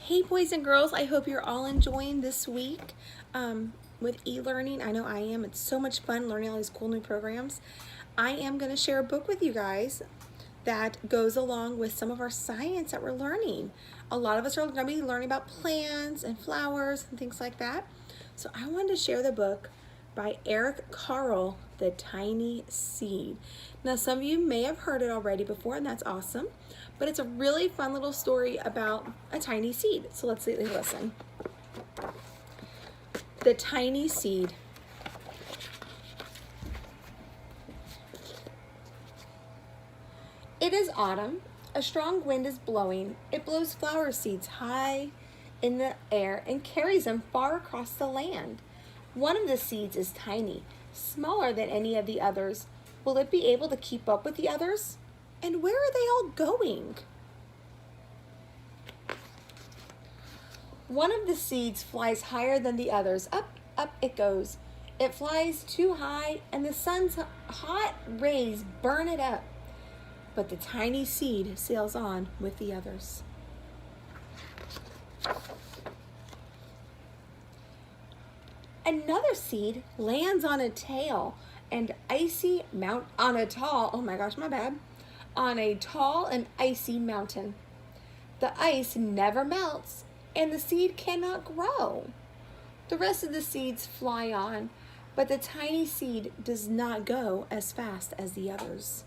Hey boys and girls, I hope you're all enjoying this week with e-learning. I know I am. It's so much fun learning all these cool new programs. I am going to share a book with you guys that goes along with some of our science that we're learning. A lot of us are going to be learning about plants and flowers and things like that. So I wanted to share the book by Carle, The Tiny Seed. Now some of you may have heard it already before, and that's awesome, but it's a really fun little story about a tiny seed. So let's listen. The Tiny Seed. It is autumn. A strong wind is blowing. It blows flower seeds high in the air and carries them far across the land. One of the seeds is tiny, smaller than any of the others. Will it be able to keep up with the others? And where are they all going? One of the seeds flies higher than the others. Up, up it goes. It flies too high, and the sun's hot rays burn it up. But the tiny seed sails on with the others. Another seed lands on a tall and icy on a tall and icy mountain. The ice never melts, and the seed cannot grow. The rest of the seeds fly on, but the tiny seed does not go as fast as the others.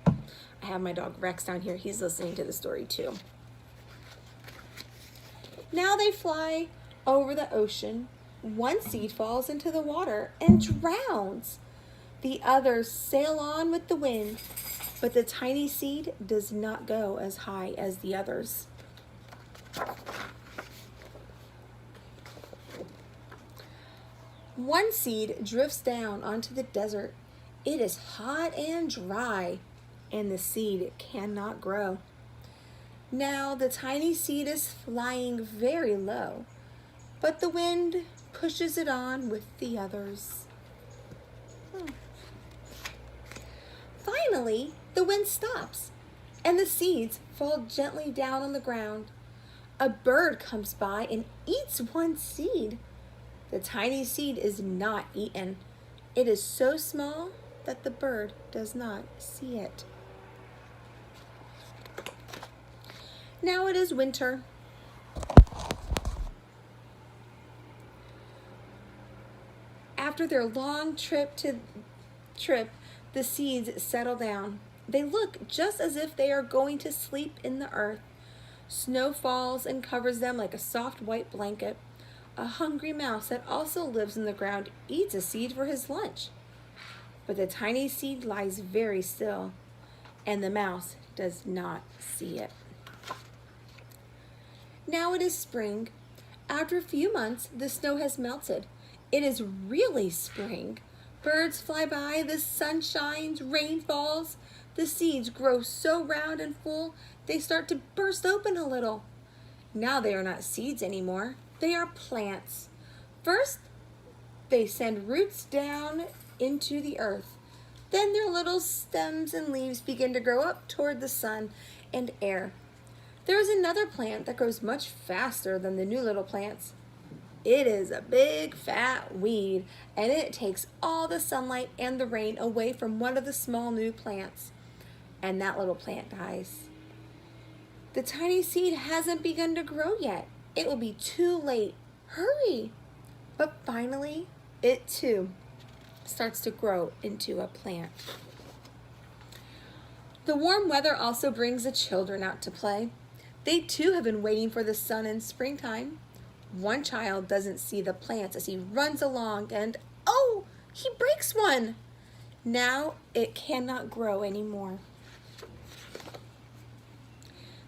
I have my dog Rex down here. He's listening to the story too. Now they fly over the ocean. One seed falls into the water and drowns. The others sail on with the wind, but the tiny seed does not go as high as the others. One seed drifts down onto the desert. It is hot and dry, and the seed cannot grow. Now the tiny seed is flying very low, but the wind pushes it on with the others. Finally, the wind stops, and the seeds fall gently down on the ground. A bird comes by and eats one seed. The tiny seed is not eaten. It is so small that the bird does not see it. Now it is winter. After their long trip, the seeds settle down. They look just as if they are going to sleep in the earth. Snow falls and covers them like a soft white blanket. A hungry mouse that also lives in the ground eats a seed for his lunch. But the tiny seed lies very still, and the mouse does not see it. Now it is spring. After a few months, the snow has melted. It is really spring. Birds fly by, the sun shines, rain falls. The seeds grow so round and full, they start to burst open a little. Now they are not seeds anymore. They are plants. First, they send roots down into the earth. Then their little stems and leaves begin to grow up toward the sun and air. There is another plant that grows much faster than the new little plants. It is a big fat weed, and it takes all the sunlight and the rain away from one of the small new plants. And that little plant dies. The tiny seed hasn't begun to grow yet. It will be too late. Hurry! But finally, it too starts to grow into a plant. The warm weather also brings the children out to play. They too have been waiting for the sun in springtime. One child doesn't see the plants as he runs along and, oh, he breaks one. Now it cannot grow anymore.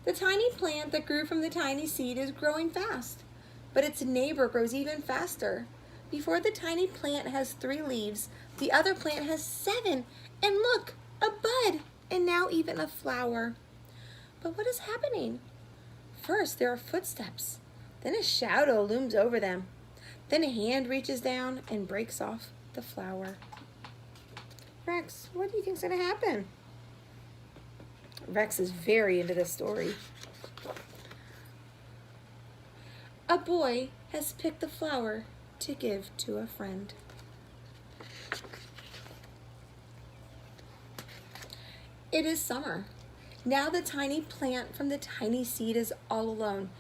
The tiny plant that grew from the tiny seed is growing fast, but its neighbor grows even faster. Before the tiny plant has 3 leaves, the other plant has 7. And look, a bud, and now even a flower. But what is happening? First, there are footsteps. Then a shadow looms over them. Then a hand reaches down and breaks off the flower. Rex, what do you think's going to happen? Rex is very into this story. A boy has picked the flower to give to a friend. It is summer. Now the tiny plant from the tiny seed is all alone.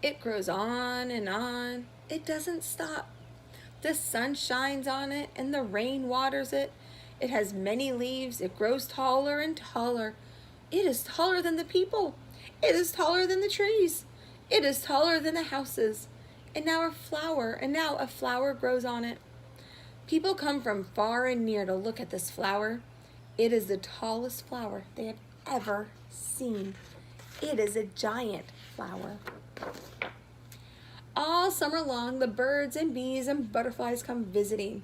It grows on and on. It doesn't stop. The sun shines on it and the rain waters it. It has many leaves. It grows taller and taller. It is taller than the people. It is taller than the trees. It is taller than the houses. And now a flower grows on it. People come from far and near to look at this flower. It is the tallest flower they have ever seen. It is a giant flower. All summer long, the birds and bees and butterflies come visiting.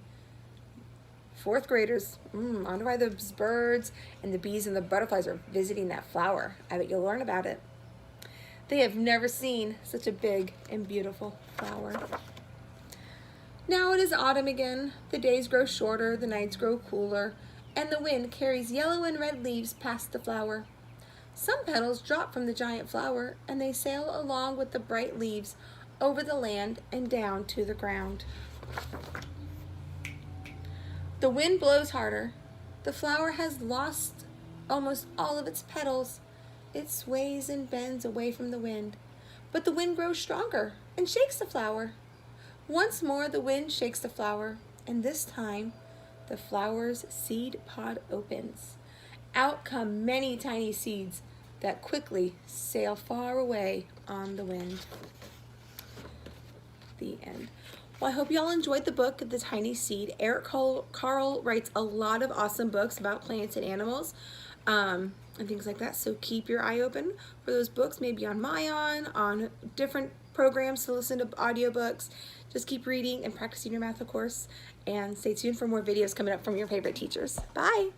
Fourth graders, I wonder why those birds and the bees and the butterflies are visiting that flower. I bet you'll learn about it. They have never seen such a big and beautiful flower. Now it is autumn again. The days grow shorter, the nights grow cooler, and the wind carries yellow and red leaves past the flower. Some petals drop from the giant flower, and they sail along with the bright leaves over the land and down to the ground. The wind blows harder. The flower has lost almost all of its petals. It sways and bends away from the wind, but the wind grows stronger and shakes the flower. Once more the wind shakes the flower, and this time the flower's seed pod opens. Out come many tiny seeds that quickly sail far away on the wind. The end. Well, I hope you all enjoyed the book, The Tiny Seed. Carle writes a lot of awesome books about plants and animals and things like that. So keep your eye open for those books, maybe on Mayan, on different programs to listen to audiobooks. Just keep reading and practicing your math, of course. And stay tuned for more videos coming up from your favorite teachers. Bye!